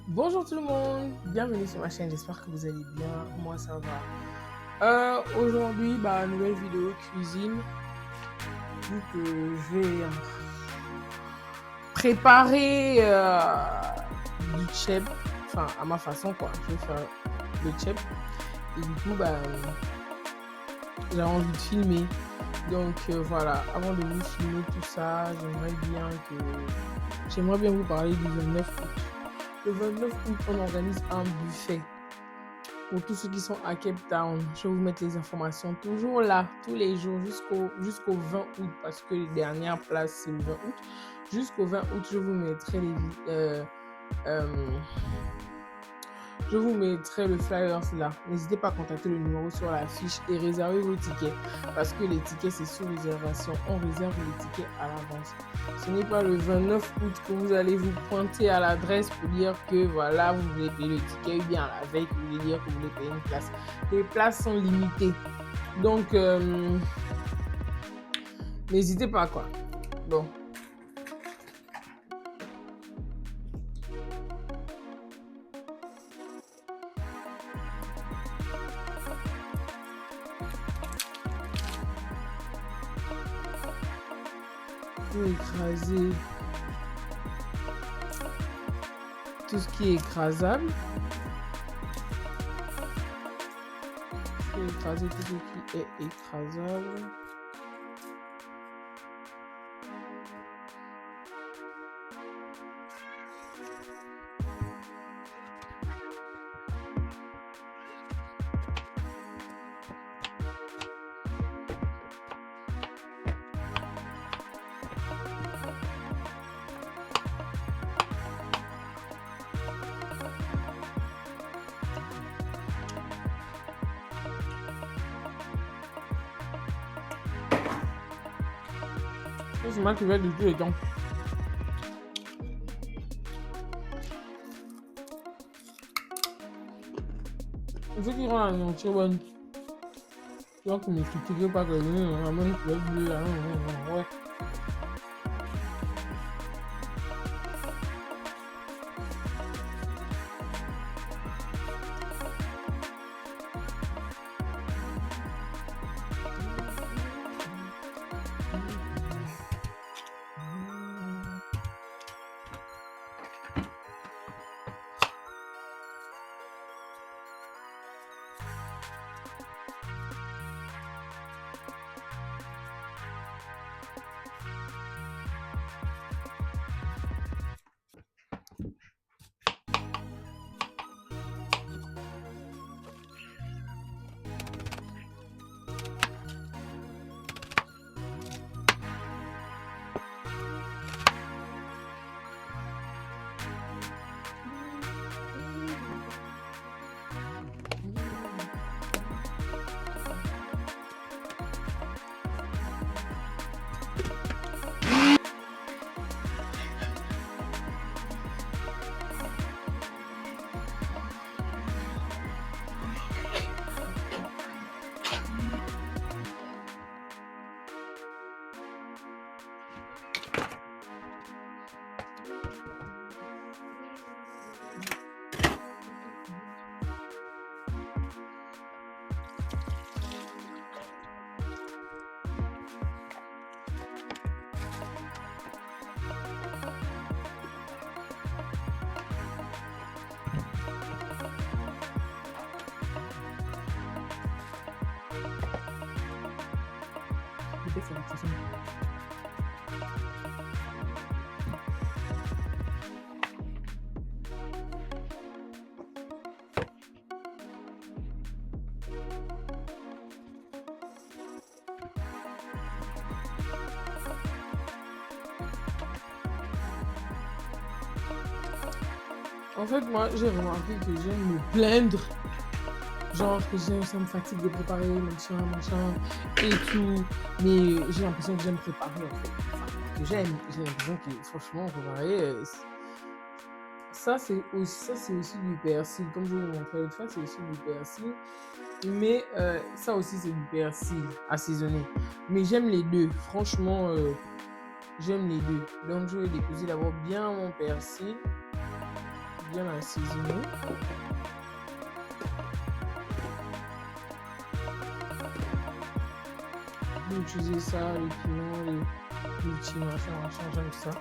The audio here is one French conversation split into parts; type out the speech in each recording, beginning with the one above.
Bonjour tout le monde, bienvenue sur ma chaîne, j'espère que vous allez bien, moi ça va. Aujourd'hui, nouvelle vidéo cuisine, vu que je vais préparer du chep, enfin à ma façon quoi, je vais faire le chep. Et du coup, j'ai envie de filmer. Donc voilà, avant de vous filmer tout ça, j'aimerais bien vous parler du 29 août. Le 29 août, on organise un buffet pour tous ceux qui sont à Cape Town. Je vais vous mettre les informations toujours là, tous les jours, jusqu'au 20 août, parce que les dernières places, c'est le 20 août. Jusqu'au 20 août, je vous mettrai le flyers là. N'hésitez pas à contacter le numéro sur la fiche et réserver vos tickets, parce que les tickets, c'est sous réservation. On réserve les tickets à l'avance. Ce n'est pas le 29 août que vous allez vous pointer à l'adresse pour dire que voilà, vous voulez payer le ticket, ou bien la veille que vous voulez dire que vous voulez payer une place. Les places sont limitées. Donc, n'hésitez pas quoi. Bon. Pour écraser tout ce qui est écrasable. Je vais écraser tout ce qui est écrasable. C'est moi qui vais de tous les temps. Ceux qui rend la nourriture bonne, tu vois que me critiquez pas que je ramène le bleu. Ouais. C'est la façon. En fait, moi, j'ai remarqué que j'aime me plaindre. Genre que ça me fatigue de préparer, machin, et tout. Mais j'ai l'impression que j'aime préparer, en fait. Enfin, que j'ai l'impression que, franchement, préparer, ça, c'est aussi du persil. Comme je vous l'ai montré l'autre fois, c'est aussi du persil. Mais ça aussi, c'est du persil assaisonné. Mais j'aime les deux. Franchement, J'aime les deux. Donc, je vais déposer d'abord bien mon persil. Bien assaisonné. Je vais utiliser ça, les piments, les petits machin, j'aime ça.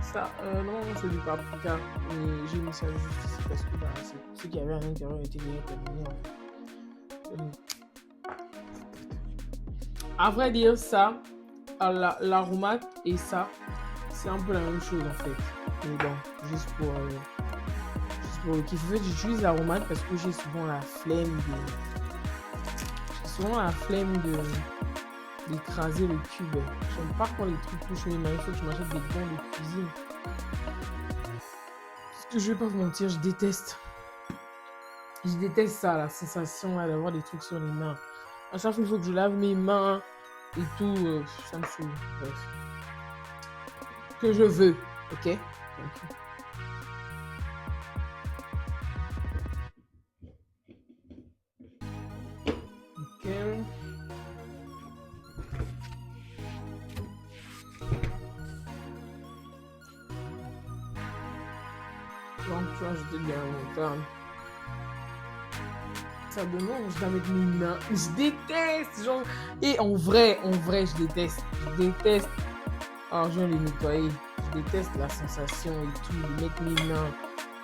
Ça, normalement c'est du paprika, mais j'ai mis ça juste ici parce que bah, ce qu'il y avait à l'intérieur était déjà terminé en fait. À vrai dire, ça, l'aromate et ça, c'est un peu la même chose en fait. Mais bon, juste pour le kiff. En fait, j'utilise l'aromate parce que j'ai souvent la flemme d'écraser le cube. J'aime pas quand les trucs touchent mes mains. Il faut que je m'achète des gants de cuisine. Parce que je vais pas vous mentir, je déteste. Je déteste ça, la sensation là, d'avoir des trucs sur les mains. À chaque fois, il faut que je lave mes mains et tout. Ça me saoule. Bref. Que je veux, ok? Ok. Donc, tu vois, j'étais bien longtemps. Ça demande, je dois mettre mes mains. Je déteste, genre. Et en vrai, je déteste. Je déteste. Alors, je viens les nettoyer. Je déteste la sensation et tout, de mettre mes mains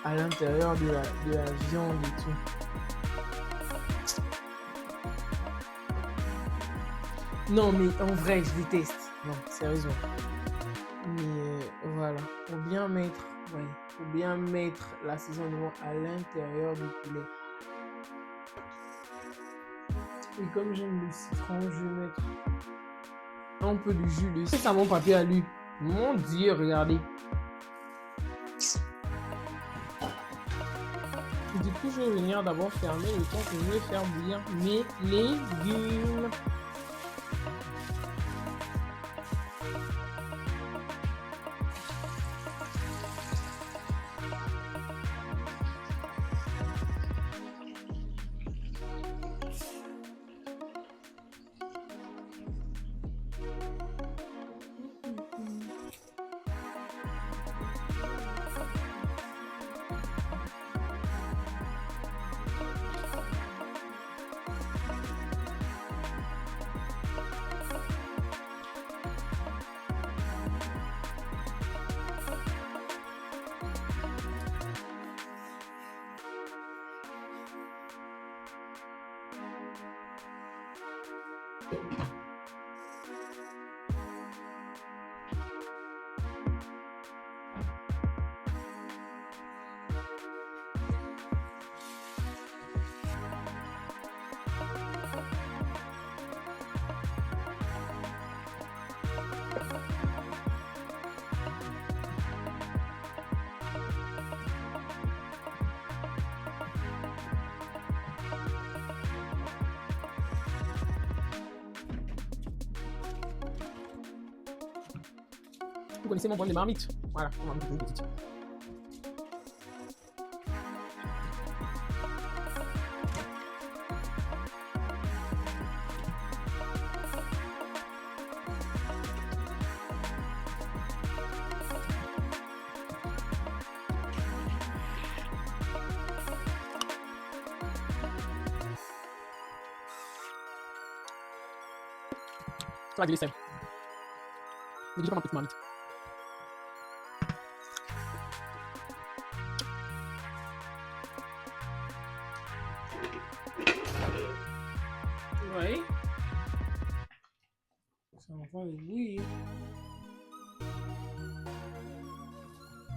à l'intérieur de la viande et tout. Non, mais en vrai, je déteste. Non, sérieusement. Mais voilà, pour bien mettre l'assaisonnement à l'intérieur du poulet. Et comme j'aime le citron, je vais mettre un peu de jus de citron. C'est ça mon papier à lui. Mon Dieu, regardez. Et du coup, je vais venir d'abord fermer le temps que je vais faire bouillir mes légumes. Vous connaissez mon bon de marmite. Voilà, on va mettre une petite. Ça va glisser. Négligez pas ma petite marmite. Oui. Ça va faire bouillir.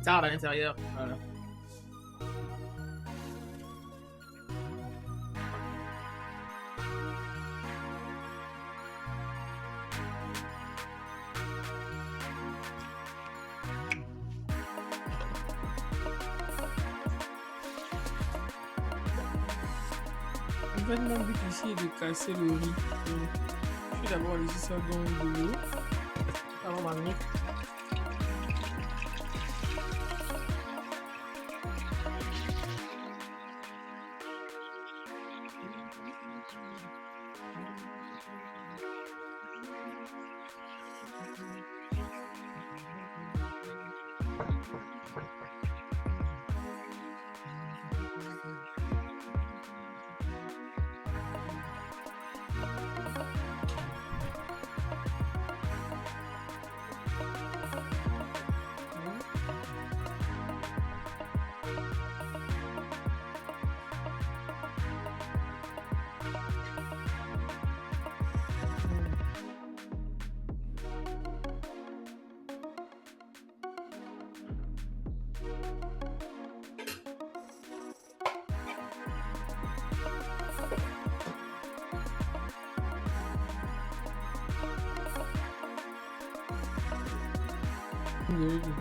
Ça va à l'intérieur. Voilà. En fait, mon but ici est de casser le riz. Donc, je vais d'abord laisser ça dans de l'eau. Alors, on va mettre.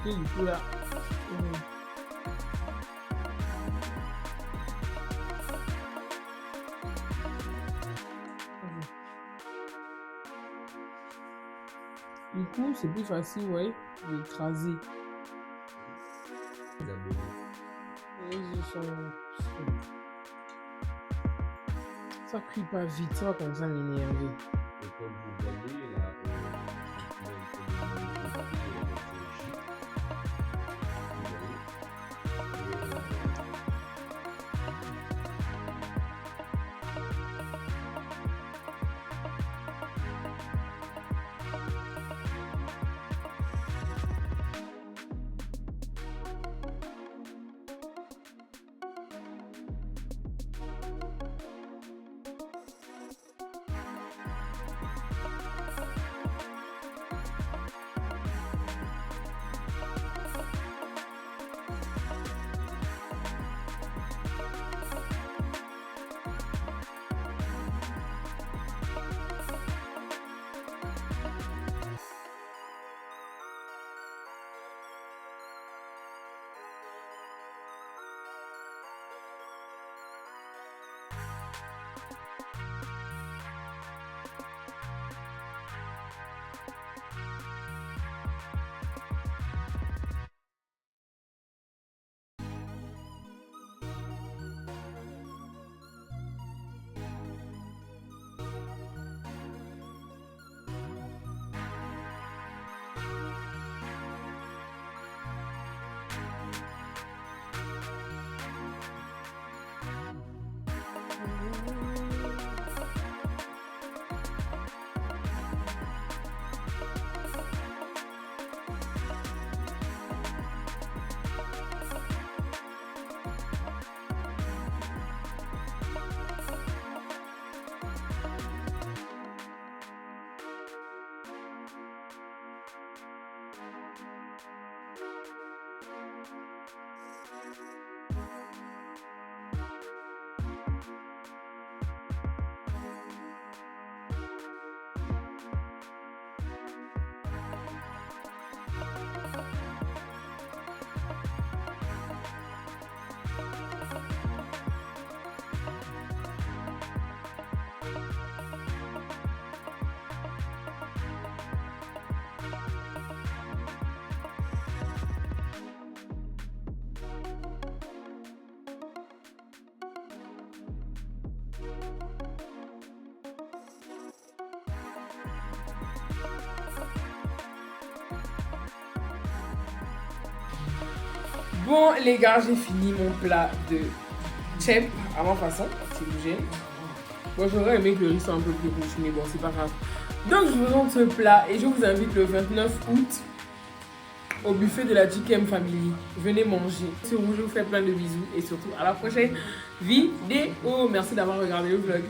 Du coup là. Du coup, c'est plus facile, ouais, d'écraser. Et ça cuit pas vite, ça va comme ça m'énerver. Et comme vous voyez, là, Bon, les gars, j'ai fini mon plat de chep à ma façon, si vous gêne. Moi, j'aurais aimé que le riz soit un peu plus rouge, mais bon, c'est pas grave. Donc, je vous montre ce plat et je vous invite le 29 août au buffet de la GKM Family. Venez manger. Sur vous, je vous fais plein de bisous et surtout à la prochaine vidéo. Merci d'avoir regardé le vlog.